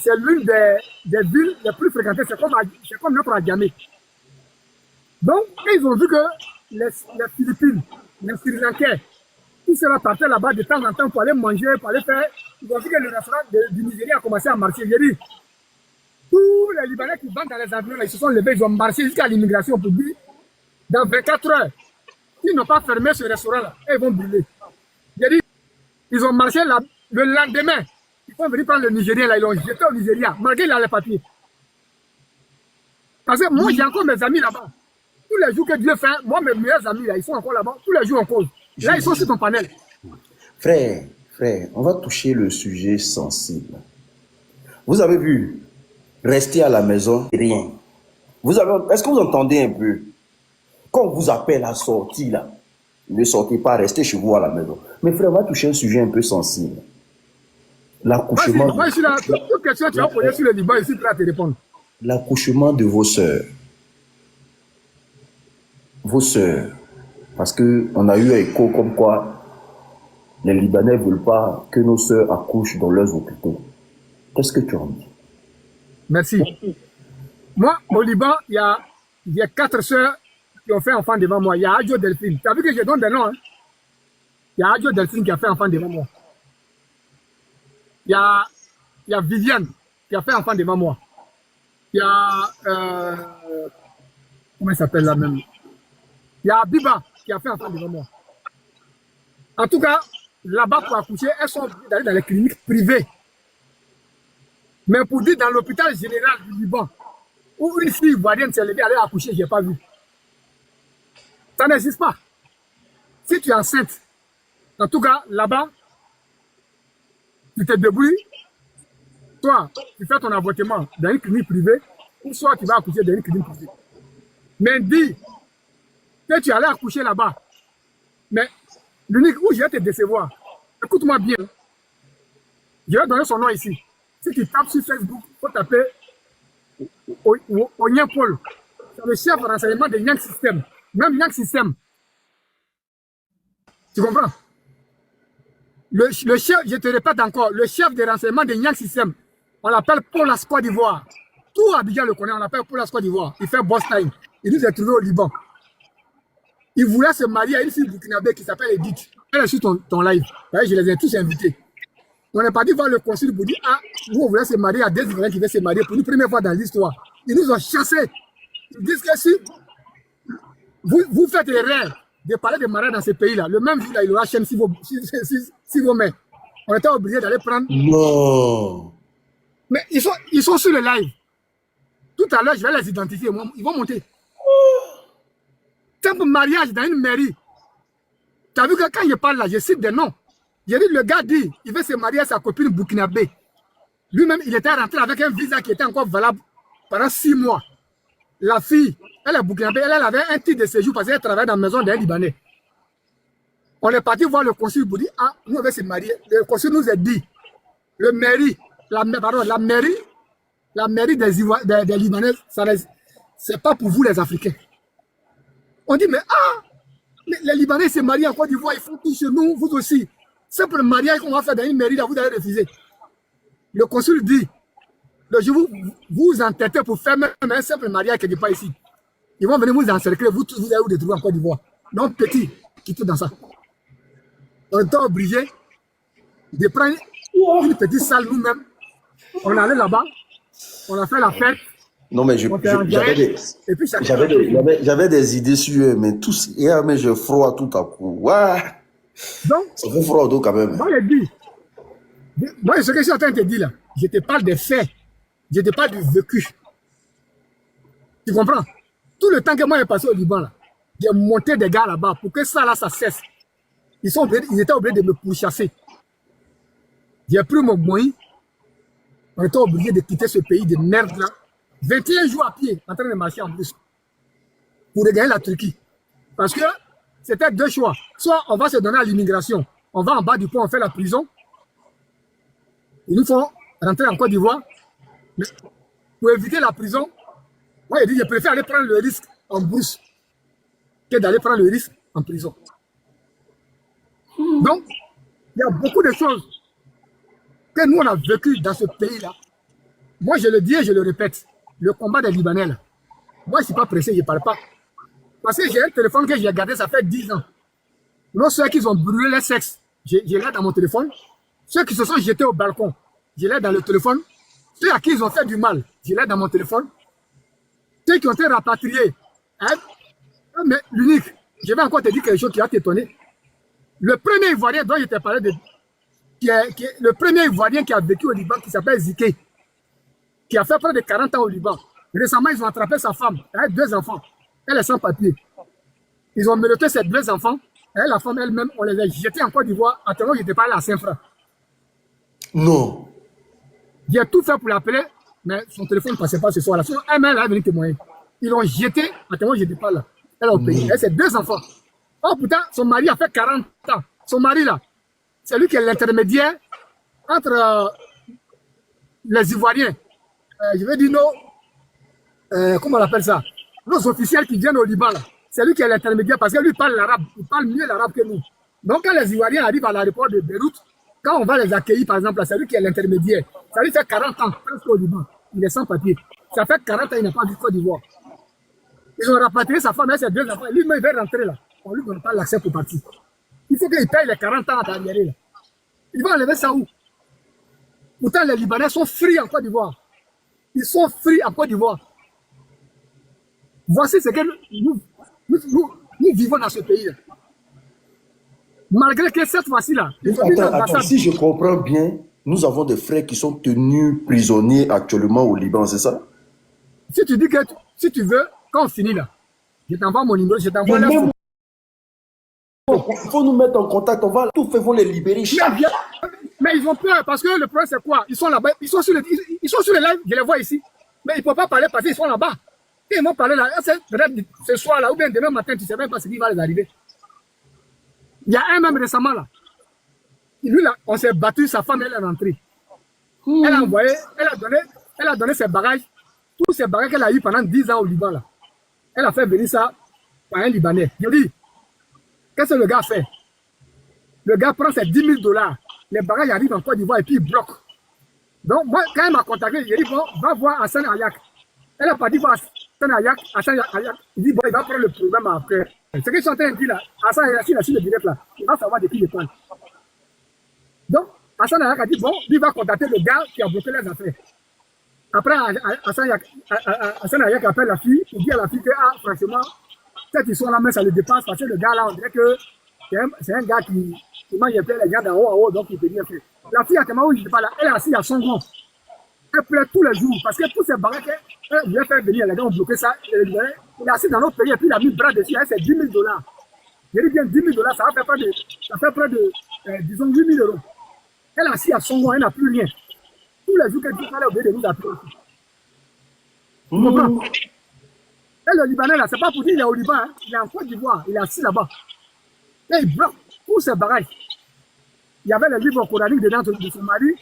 c'est l'une des villes les plus fréquentées. C'est comme notre Adjamé. Donc, ils ont vu que les Philippines, les Sri Lankais, tous ceux-là partaient là-bas de temps en temps pour aller manger, pour aller faire. Ils ont vu que le restaurant du Nigeria a commencé à marcher. J'ai dit, tous les Libanais qui vendent dans les avions, là, ils se sont levés, ils ont marché jusqu'à l'immigration pour dire, dans 24 heures, s'ils n'ont pas fermé ce restaurant-là, ils vont brûler. J'ai dit, ils ont marché là, le lendemain. Ils sont venus prendre le Nigérien, là, ils l'ont jeté au Nigeria, malgré qu'il a les papiers. Parce que moi, j'ai encore mes amis là-bas. Tous les jours que Dieu fait, moi, mes meilleurs amis, là, ils sont encore là-bas. Tous les jours en cause. Là, ils sont sur ton panel. Frère, on va toucher le sujet sensible. Vous avez vu, rester à la maison, rien. Est-ce que vous entendez un peu? Quand on vous appelle à sortir, là, ne sortez pas, restez chez vous à la maison. Mais frère, on va toucher un sujet un peu sensible. L'accouchement. Moi, je suis là. Toute question, tu vas poser sur le Liban, ici, prêt à te répondre. L'accouchement de vos sœurs. Vos sœurs. Parce qu'on a eu un écho comme quoi les Libanais ne veulent pas que nos sœurs accouchent dans leurs hôpitaux. Qu'est-ce que tu en dis? Merci. Moi, au Liban, il y a 4 sœurs qui ont fait enfant devant moi. Il y a Adjo Delphine. Tu as vu que je donne des noms, hein? Il y a Adjo Delphine qui a fait enfant devant moi. Il y a Viviane qui a fait enfant devant moi. Il y a... comment il s'appelle là même? Il y a Biba qui a fait enfant devant moi. En tout cas, là-bas pour accoucher, elles sont dans les cliniques privées. Mais pour dire dans l'hôpital général du Liban, où une fille ivoirienne s'est levée, aller accoucher, je n'ai pas vu. Ça n'existe pas. Si tu es enceinte, en tout cas, là-bas, tu te débrouilles, soit tu fais ton avortement dans une clinique privée, ou soit tu vas accoucher dans une clinique privée. Mais dis que tu allais accoucher là-bas. Mais l'unique où je vais te décevoir, écoute-moi bien, je vais donner son nom ici. Si tu tapes sur Facebook, il faut taper Onyen Paul. C'est le chef de renseignement de Yang System. Même Yang System. Tu comprends? Le chef, je te répète encore, le chef de renseignement de Yang System, on l'appelle Paul Côte d'Ivoire. Tout Abidjan le connaît, on l'appelle Paul Côte d'Ivoire. Il fait boss time. Il nous est trouvé au Liban. Il voulait se marier à une fille burkinabé qui s'appelle Edith. Elle est sur ton live. Je les ai tous invités. On est parti voir le consul pour dire, ah, vous voulez se marier à des Ivoiriens qui veulent se marier pour une première fois dans l'histoire. Ils nous ont chassés. Ils disent que si vous faites erreur de parler de mariage dans ce pays-là, le même jour-là, il aura chaîne si vos mains. On était obligé d'aller prendre. Non. Mais ils sont sur le live. Tout à l'heure, je vais les identifier. Ils vont monter. Simple mariage dans une mairie. Tu as vu que quand je parle là, je cite des noms. J'ai dit, le gars dit, il veut se marier à sa copine burkinabé. Lui-même, il était rentré avec un visa qui était encore valable pendant 6 mois. La fille, elle est burkinabé, elle avait un titre de séjour parce qu'elle travaillait dans la maison d'un Libanais. On est parti voir le consul pour dire, ah, nous on veut se marier. Le consul nous a dit, la mairie des Libanais, c'est pas pour vous les Africains. On dit, mais les Libanais se marient en Côte d'Ivoire, ils font tout chez nous, vous aussi. Simple mariage qu'on va faire dans une mairie, là, vous allez refuser. Le consul dit, je vous entêtez pour faire même un simple mariage quelque part ici. Ils vont venir vous encercler, vous tous, vous allez vous détruire en Côte d'Ivoire. Donc, petit, quittez dans ça. On est obligé de prendre une petite salle nous-mêmes. On allait là-bas, on a fait la fête. Non, mais j'avais des idées sur eux, mais tous, mais je froid tout à coup. Ouais. Donc, ça fait froid quand même. Moi, ce que je suis en train de te dire là, je te parle des faits, je te parle du vécu. Tu comprends? Tout le temps que moi j'ai passé au Liban, là, j'ai monté des gars là-bas pour que ça là, ça cesse. Ils étaient obligés de me pourchasser. J'ai pris mon moyen, on était obligé de quitter ce pays de merde là. 21 jours à pied, en train de marcher en plus, pour regagner la Turquie. Parce que c'était 2 choix. Soit on va se donner à l'immigration, on va en bas du pont, on fait la prison. Ils nous font rentrer en Côte d'Ivoire. Mais pour éviter la prison, moi j'ai dit, je préfère aller prendre le risque en brousse que d'aller prendre le risque en prison. Donc, il y a beaucoup de choses que nous on a vécu dans ce pays-là. Moi je le dis et je le répète. Le combat des Libanais, là. Moi, je ne suis pas pressé, je ne parle pas. Parce que j'ai un téléphone que j'ai gardé, ça fait 10 ans. Non, ceux qui ont brûlé les sexes, j'ai l'ai dans mon téléphone. Ceux qui se sont jetés au balcon, j'ai l'ai dans le téléphone. Ceux à qui ils ont fait du mal, j'ai l'ai dans mon téléphone. Ceux qui ont été rapatriés. Hein? Mais l'unique, je vais encore te dire quelque chose qui va t'étonner. Le premier Ivoirien dont je t'ai parlé, le premier Ivoirien qui a vécu au Liban, qui s'appelle Ziké, qui a fait près de 40 ans au Liban. Récemment, ils ont attrapé sa femme. Elle a 2 enfants. Elle est sans papier. Ils ont menotté ses 2 enfants. Et la femme elle-même, on les a jetés en Côte d'Ivoire. Attends, je n'étais pas là à Saint-Franc. Non. J'ai tout fait pour l'appeler, mais son téléphone ne passait pas ce soir-là. Son elle est venue témoigner. Ils l'ont jeté. Attends, je n'étais pas là. Elle a au pays. Elle a ses 2 enfants. Oh putain, son mari a fait 40 ans. Son mari là, c'est lui qui est l'intermédiaire entre les Ivoiriens. Je vais dire comment on appelle ça? Nos officiels qui viennent au Liban, c'est lui qui est l'intermédiaire parce que lui parle l'arabe, il parle mieux l'arabe que nous. Donc quand les Ivoiriens arrivent à l'aéroport de Beyrouth, quand on va les accueillir par exemple, c'est lui qui est l'intermédiaire. Ça lui fait 40 ans, presque au Liban. Il est sans papier. Ça fait 40 ans, il n'a pas vu Côte d'Ivoire. Ils ont rapatrié sa femme et ses 2 enfants. Lui-même, il veut rentrer là. On ne lui donne pas l'accès pour partir. Il faut qu'il paye les 40 ans à l'arrière là. Il va enlever ça où? Pourtant, les Libanais sont free en Côte d'Ivoire. Ils sont free en Côte d'Ivoire. Voici ce que nous vivons dans ce pays-là. Malgré que cette fois-ci-là... Attends, si je comprends bien, nous avons des frères qui sont tenus prisonniers actuellement au Liban, c'est ça? Si tu dis que si tu veux, quand on finit là, je t'envoie mon numéro, je t'envoie la photo. Il faut nous mettre en contact, on va tout faire, vont les libérer. Mais ils ont peur parce que le problème c'est quoi? Ils sont là-bas, ils sont sur les lives, je les vois ici. Mais ils ne peuvent pas parler parce qu'ils sont là-bas. Ils vont parler là, ce soir là, ou bien demain matin, tu ne sais même pas ce qui va les arriver. Il y a un même récemment là. Lui là, on s'est battu, sa femme elle est rentrée. Elle a envoyé, elle a donné ses bagages, tous ces bagages qu'elle a eu pendant 10 ans au Liban là. Elle a fait venir ça par un Libanais. Je dis, qu'est-ce que le gars fait? Le gars prend ses 10 000 $, les bagages arrivent en Côte d'Ivoire et puis il bloque. Donc moi, quand elle m'a contacté, j'ai dit, bon, va voir Hassan Ayak. Elle a pas dit voir Hassan Ayak. Il dit, bon, il va prendre le problème après. Ce que je suis en train de dire là, Hassan Yassin, sur le direct là, il va savoir de qui il parle. Donc, Hassan Ayak a dit, bon, lui va contacter le gars qui a bloqué les affaires. Après, Hassan Ayak appelle la fille pour dire à la fille que, ah, franchement, cette histoire-là, mais ça le dépasse parce que le gars là, on dirait que c'est un gars qui mange les gars d'en haut à haut, donc il peut dire que. La fille, à tellement où il ne pas là, elle est assise à son grand. Elle pleure tous les jours parce que tous ces baraques, elle voulait faire venir, les gars ont bloqué ça. Il est assis dans notre pays et puis il a mis le bras dessus, c'est 10 000 $. Je dis bien 10 000 $, ça fait près de disons, 8 000 €. Elle est assise à son grand, elle n'a plus rien. Tous les jours qu'elle dit, elle est obligée de nous appeler. Tu comprends? Et le Libanais, là, c'est pas pour dire qu'il est au Liban, hein. Il est en Côte d'Ivoire, il est assis là-bas. Et il bloque tous ces barrages. Il y avait le livre coranique dedans de son mari,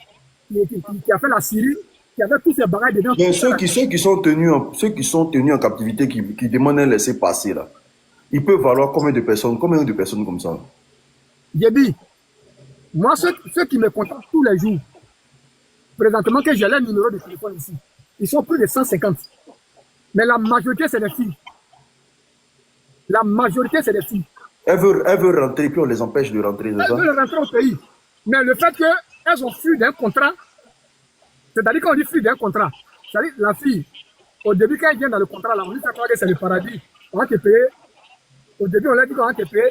qui a fait la Syrie, qui avait tous ces barrages dedans. Mais ceux qui sont tenus en captivité, qui demandent un laisser-passer, là, ils peuvent valoir combien de personnes comme ça? J'ai dit, moi, ceux qui me contactent tous les jours, présentement que j'ai leur numéro de téléphone ici, ils sont plus de 150. Mais la majorité, c'est des filles. La majorité, c'est des filles. Elles veulent rentrer, puis on les empêche de rentrer. Elles veulent rentrer au pays. Mais le fait qu'elles ont fui d'un contrat, c'est-à-dire qu'on dit fui d'un contrat, c'est-à-dire la fille, au début, quand elle vient dans le contrat, là, on lui fait croire que c'est le paradis. On va te payer. Au début, on lui a dit qu'on va te payer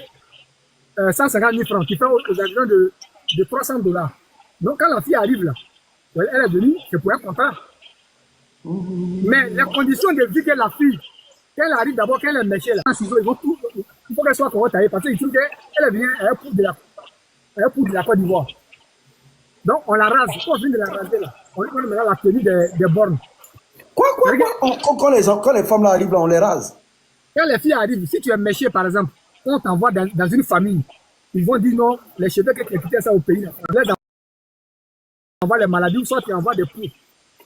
150 000 francs, qui fait aux environs de 300 $. Donc, quand la fille arrive là, elle est venue, c'est pour un contrat. Mais les conditions de vie que la fille, qu'elle arrive d'abord, qu'elle est méchée là, il faut qu'elle soit taillée parce qu'il trouve qu'elle est venue, elle est pour de la Côte d'Ivoire. Donc on la rase, quand on vient de la raser là, on lui donne maintenant la tenue des bornes. Quoi? Quand les femmes là arrivent là, on les rase. Quand les filles arrivent, si tu es méché par exemple, on t'envoie dans une famille, ils vont dire non, les cheveux que tu as quitté ça au pays, là, on envoie les maladies ou soit tu envoies des poux.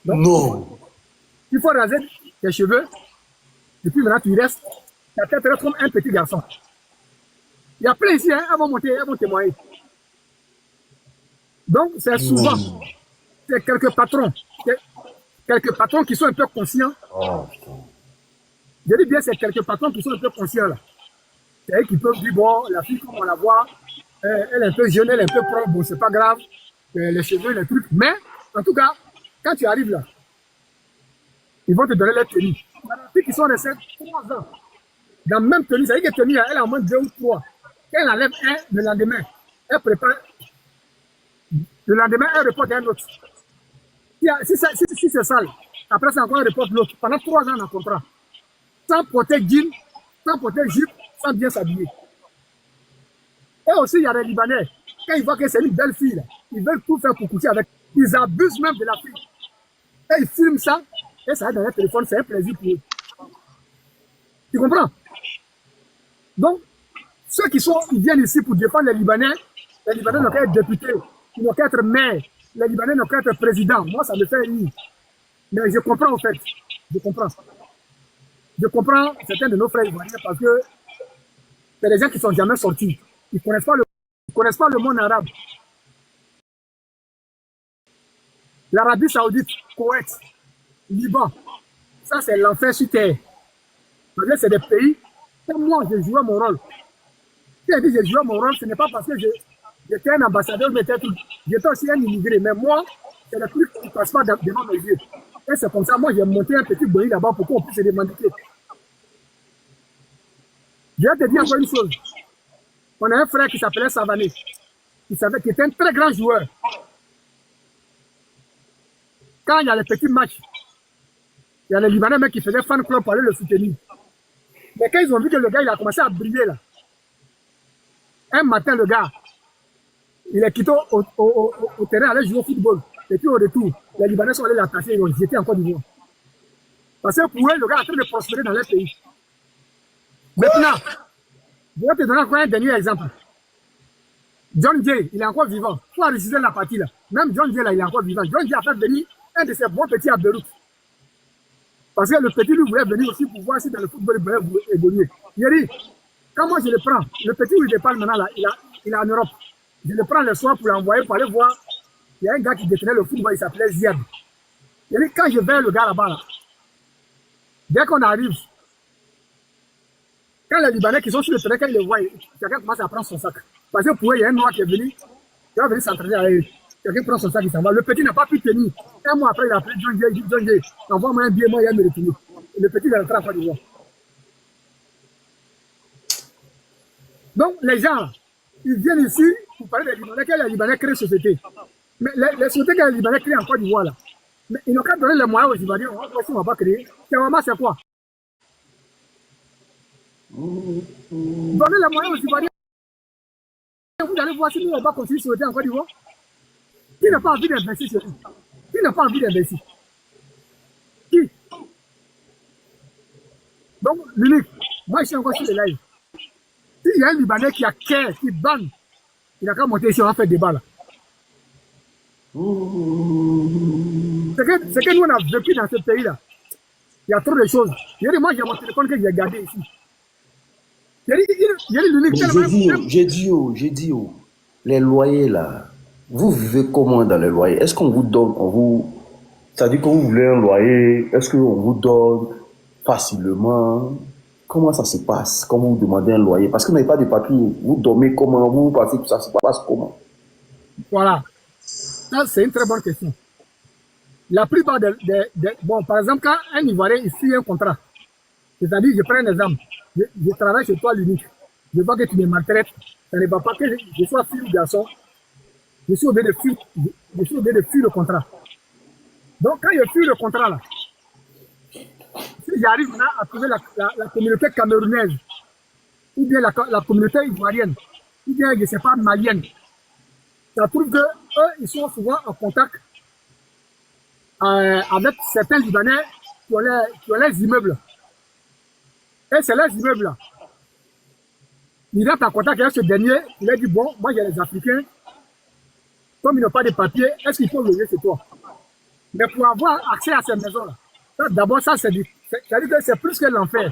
Donc, non. Il faut raser tes cheveux, et puis maintenant tu restes, ta tête reste comme un petit garçon. Il y a plein ici, hein, elles vont monter, elles vont témoigner. Donc c'est souvent, c'est quelques patrons qui sont un peu conscients. Oh. Je dis bien, c'est quelques patrons qui sont un peu conscients là. C'est eux qui peuvent dire, bon, la fille, comme on la voit, elle est un peu jeune, elle est un peu propre, bon, c'est pas grave, les cheveux, les trucs. Mais, en tout cas, quand tu arrives là, ils vont te donner leur tenue. Les filles qui sont restées 3 ans dans la même tenue, c'est-à-dire que tenue, elle a au moins 2 ou 3. Quand elle enlève un, le lendemain, elle prépare. Le lendemain, elle reporte un autre. Si c'est sale, après c'est encore elle reporte l'autre. Pendant 3 ans, on a contrat. Sans porter jean, sans porter jupe, sans bien s'habiller. Et aussi, il y a des Libanais. Quand ils voient que c'est une belle fille, là, ils veulent tout faire pour coucher avec. Ils abusent même de la fille. Et ils filment ça. Et ça va dans leur téléphone, c'est un plaisir pour eux. Tu comprends? Donc, ceux ils viennent ici pour défendre les Libanais n'ont qu'à être députés, ils n'ont qu'à être maires, les Libanais n'ont qu'à être présidents. Moi, ça me fait rire. Mais je comprends en fait. Je comprends. Je comprends certains de nos frères ivoiriens parce que c'est des gens qui ne sont jamais sortis. Ils ne connaissent pas le monde arabe. L'Arabie Saoudite, Koweït, Liban, ça c'est l'enfer sur terre. C'est des pays où moi j'ai joué mon rôle. Si je dis j'ai joué mon rôle, ce n'est pas parce que j'étais un ambassadeur, j'étais aussi un immigré. Mais moi, c'est le truc qui ne passe pas devant mes yeux. Et c'est comme ça, moi j'ai monté un petit bruit là-bas pour qu'on puisse se revendiquer. Je vais te dire encore une chose. On a un frère qui s'appelait Savané, qui était un très grand joueur. Quand il y a les petits matchs, il y a les Libanais qui faisaient fan club pour aller le soutenir. Mais quand ils ont vu que le gars il a commencé à briller là, un matin le gars, il est quitté au terrain, aller jouer au football. Et puis au retour, les Libanais sont allés l'attacher, ils ont jeté en Côte d'Ivoire. Parce que pour eux, le gars est en train de prospérer dans leur pays. Maintenant, je vais te donner encore un dernier exemple. John Jay, il est encore vivant. Il faut réussir la partie là. Même John Jay là, il est encore vivant. John Jay a fait venir un de ses bons petits à Beyrouth. Parce que le petit lui voulait venir aussi pour voir si dans le football il voulait évoluer. Il a dit, quand moi je le prends, le petit où il parle maintenant là, il est en Europe. Je le prends le soir pour l'envoyer pour aller voir. Il y a un gars qui détenait le football, il s'appelait Ziad. Il a dit, quand je vais le gars là-bas, là, dès qu'on arrive, Quand les Libanais qui sont sur le terrain, quand ils les voient, quelqu'un commence à prendre son sac. Parce que pour eux, il y a un noir qui est venu, qui va venir s'entraîner avec eux. Quelqu'un prend son sac, il s'en va. Le petit n'a pas pu tenir. Un mois après, il a appelé John Jay. Il dit John Jay, envoie-moi un billet, moi, il va me retourner. Et le petit, il est rentré en Côte d'Ivoire. Donc, les gens, ils viennent ici pour parler des Libanais, que les Libanais créent société. Mais les sociétés que les Libanais créent en Côte d'Ivoire, là, mais ils n'ont qu'à donner les moyens aux Libanais. On va voir si on ne va pas créer. C'est vraiment, c'est quoi? Donnez les moyens aux Ivoiriens. Vous allez voir si nous, on va continuer sur le terrain en Côte d'Ivoire. Qui n'a pas envie d'investir sur lui? Qui n'a pas envie d'investir? Qui? Donc, l'unique, moi, je suis encore sur le live. S'il y a un Libanais qui a cœur, qui banne, il n'a qu'à monter ici, on va faire débat là. C'est que nous, on a vécu dans ce pays-là. Il y a trop de choses. Moi, j'ai mon téléphone que j'ai gardé ici. J'ai dit, les loyers là, vous vivez comment dans les loyers? Est-ce qu'on vous donne, c'est-à-dire que vous voulez un loyer, est-ce qu'on vous donne facilement? Comment ça se passe? Comment vous demandez un loyer? Parce que vous n'avez pas de papier, vous dormez comment? Vous pensez que ça se passe comment? Voilà, ça c'est une très bonne question. La plupart bon, par exemple, quand un Ivoirien signe un contrat, c'est-à-dire, je prends un exemple, je travaille chez toi l'unique, je vois que tu me maltraites, ça ne va pas que je sois fille ou garçon, je suis obligé de fuir le contrat. Donc, quand je fuis le contrat là, si j'arrive là à trouver la communauté camerounaise, ou bien la communauté ivoirienne, ou bien, je ne sais pas, malienne, ça prouve que eux, ils sont souvent en contact avec certains Libanais qui ont les immeubles. Et c'est les immeubles là. Il rentre en contact avec ce dernier, il a dit, bon, moi j'ai les Africains, comme ils n'ont pas de papier, est-ce qu'il faut loger chez toi? Mais pour avoir accès à ces maisons-là, d'abord, ça, c'est-à-dire que c'est plus que l'enfer.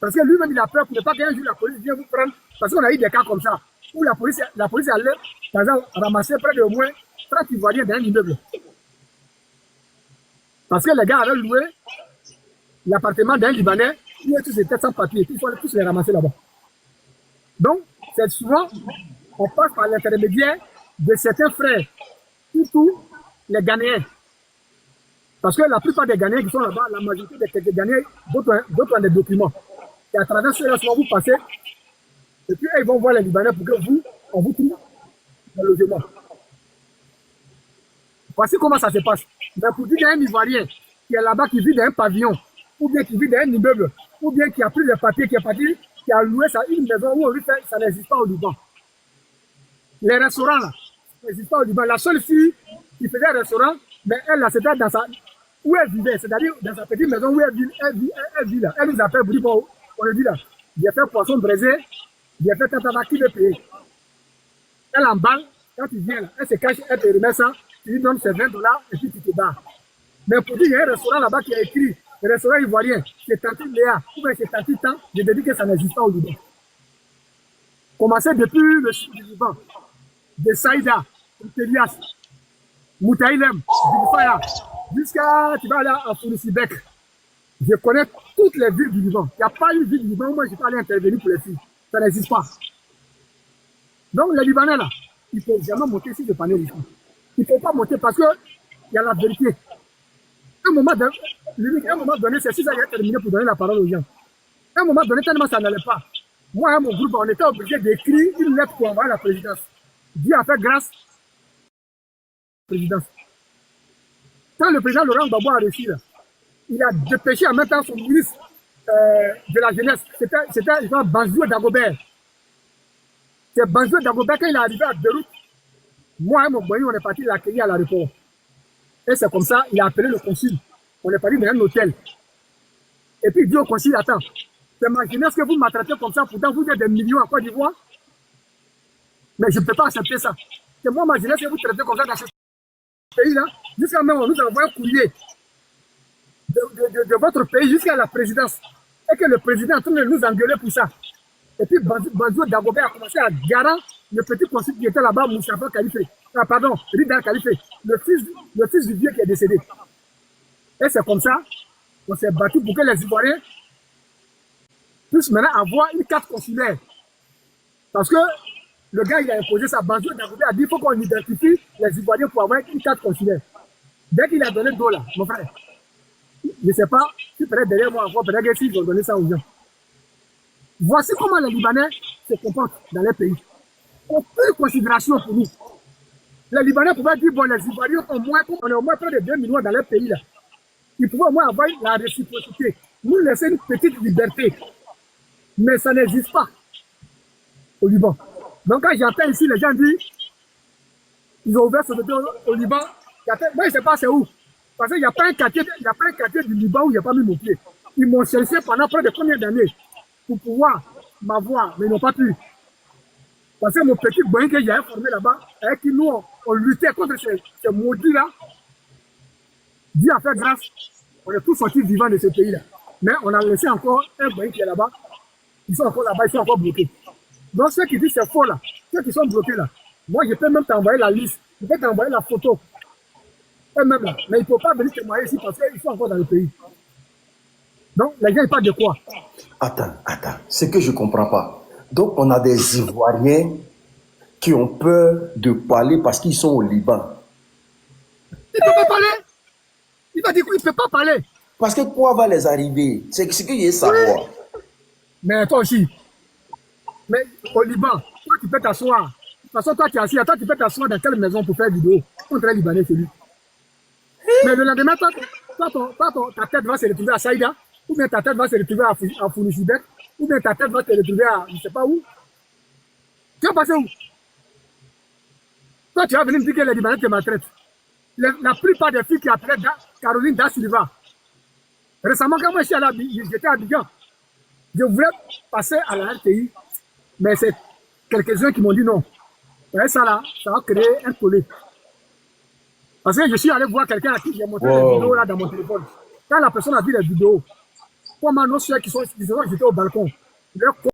Parce que lui-même, il a peur pour ne pas qu'un jour la police vienne vous prendre. Parce qu'on a eu des cas comme ça, où la police allait, par exemple, ramasser près de au moins 30 Ivoiriens dans un immeuble. Parce que les gars avaient loué l'appartement d'un Libanais, où tous étaient sans papier, il fallait tous les ramasser là-bas. Donc, c'est souvent, on passe par l'intermédiaire de certains frères, surtout les Ghanéens. Parce que la plupart des Ghanéens qui sont là-bas, la majorité des Ghanéens, d'autres ont des documents. Et à travers cela, souvent vous passez, et puis ils vont voir les Libanais pour que on vous trouve le logement. Voici comment ça se passe. Mais pour dire qu'il y a un Ivoirien qui est là-bas, qui vit dans un pavillon, ou bien qui vit dans un immeuble, ou bien qui a pris des papiers, qui est parti, qui a loué une maison où on lui fait, ça n'existe pas au Liban. Les restaurants, là, ça n'existe pas au Liban. La seule fille qui faisait un restaurant, mais elle, là, c'était dans sa... Où elle vivait, c'est-à-dire dans sa petite maison où elle vit là. Elle nous appelle pour dire, bon, on lui dit là, j'ai fait poisson braisé, j'ai fait tatata, qui veut payer. Elle emballe, quand tu viens là, elle se cache, elle te remet ça, tu lui donnes ses $20 et puis tu te barres. Mais pour dire, il y a un restaurant là-bas qui a écrit, le restaurant ivoirien, c'est Tanti Léa, ou bien c'est Tanti Tan, je te dis que ça n'existe pas au Liban. Commencez depuis le sud du Liban, de Saïda, Telias, Moutaïlem, Bilfaya, jusqu'à, tu vas aller à Founisibek. Je connais toutes les villes du Liban. Il n'y a pas une ville du Liban où moi je ne peux aller intervenir pour les filles. Ça n'existe pas. Donc les Libanais là, il ne faut jamais monter sur le panel ici. Il ne faut pas monter parce qu'il y a la vérité. À un moment donné, c'est si ça a terminé pour donner la parole aux gens. À un moment donné, tellement ça n'allait pas. Moi et mon groupe, on était obligé d'écrire une lettre pour envoyer à la présidence. Dieu a fait grâce à la présidence. Quand le président Laurent Gbagbo a réussi, là, il a dépêché en même temps son ministre de la jeunesse. C'était Banzoué Dagobert. C'est Banzoué Dagobert, quand il est arrivé à Beyrouth, moi et mon boy, on est parti l'accueillir à l'aéroport. Et c'est comme ça, il a appelé le consul. On est parti dans un hôtel. Et puis il dit au consul, attends, c'est ma jeunesse que vous m'attrapez comme ça, pourtant vous êtes des millions en Côte d'Ivoire. Mais je ne peux pas accepter ça. C'est moi, ma jeunesse, que vous traitez comme ça dans ce pays-là. Jusqu'à maintenant, on nous envoie un courrier de votre pays jusqu'à la présidence. Et que le président est en train de nous engueuler pour ça. Et puis Banzoué Dagobert a commencé à garer le petit consul qui était là-bas, Moussafa Khalifé. Ah, pardon, Rida Khalifé, le fils du vieux qui est décédé. Et c'est comme ça qu'on s'est battu pour que les Ivoiriens puisse maintenant avoir une carte consulaire. Parce que le gars, il a imposé sa banque, il a dit qu'il faut qu'on identifie les Ivoiriens pour avoir une carte consulaire. Dès qu'il a donné $, mon frère, je ne sais pas si peut-être derrière moi encore, peut-être qu'ils vont donner ça aux gens. Voici comment les Libanais se comportent dans les pays. Aucune considération pour nous. Les Libanais pouvaient dire, bon, les Ivoiriens, on est au moins près de 2 millions dans les pays là. Ils pouvaient au moins avoir la réciprocité. Nous laisser une petite liberté. Mais ça n'existe pas au Liban. Donc quand j'entends ici, les gens disent, ils ont ouvert ce dossier au Liban. Moi, je ne sais pas c'est où. Parce qu'il n'y a pas un quartier du Liban où il n'y a pas mis mon pied. Ils m'ont cherché pendant près de combien d'années pour pouvoir m'avoir, mais ils n'ont pas pu. Parce que mon petit boy que j'ai formé là-bas, avec qui nous, on luttait contre ces maudits-là, Dieu a fait grâce, on est tous sortis vivants de ce pays-là. Mais on a laissé encore un boy qui est là-bas. Ils sont encore là-bas, ils sont encore bloqués. Donc ceux qui disent c'est faux là, ceux qui sont bloqués là, moi je peux même t'envoyer la liste, je peux t'envoyer la photo. Eux-mêmes là, mais ils ne peuvent pas venir témoigner ici parce qu'ils sont encore dans le pays. Donc les gens ils parlent de quoi? Attends, c'est que je ne comprends pas. Donc on a des Ivoiriens qui ont peur de parler parce qu'ils sont au Liban. Ils ne peuvent pas parler. Il va dire qu'il ne peut pas parler. Parce que quoi va les arriver? C'est ce qu'il y a à savoir. Oui. Mais toi aussi. Mais au Liban, toi tu peux t'asseoir. De toute façon, toi tu es assis, toi tu peux t'asseoir dans quelle maison pour faire vidéo contre les Libanais, c'est lui. Mais le lendemain, ta tête va se retrouver à Saïda, ou bien ta tête va se retrouver à Founouchibek, ou bien ta tête va se retrouver à je ne sais pas où. Tu vas passer où? Toi tu vas venir me dire que les Libanais te maltraitent. La plupart des filles qui appelaient Caroline Da Silva. Récemment, quand moi j'étais à Abidjan, je voulais passer à la RTI, mais c'est quelques-uns qui m'ont dit non. Et ça là, ça va créer un tollé. Parce que je suis allé voir quelqu'un à qui j'ai montré les vidéos là dans mon téléphone. Quand la personne a vu les vidéos, comment nos soeurs qui sont j'étais au balcon,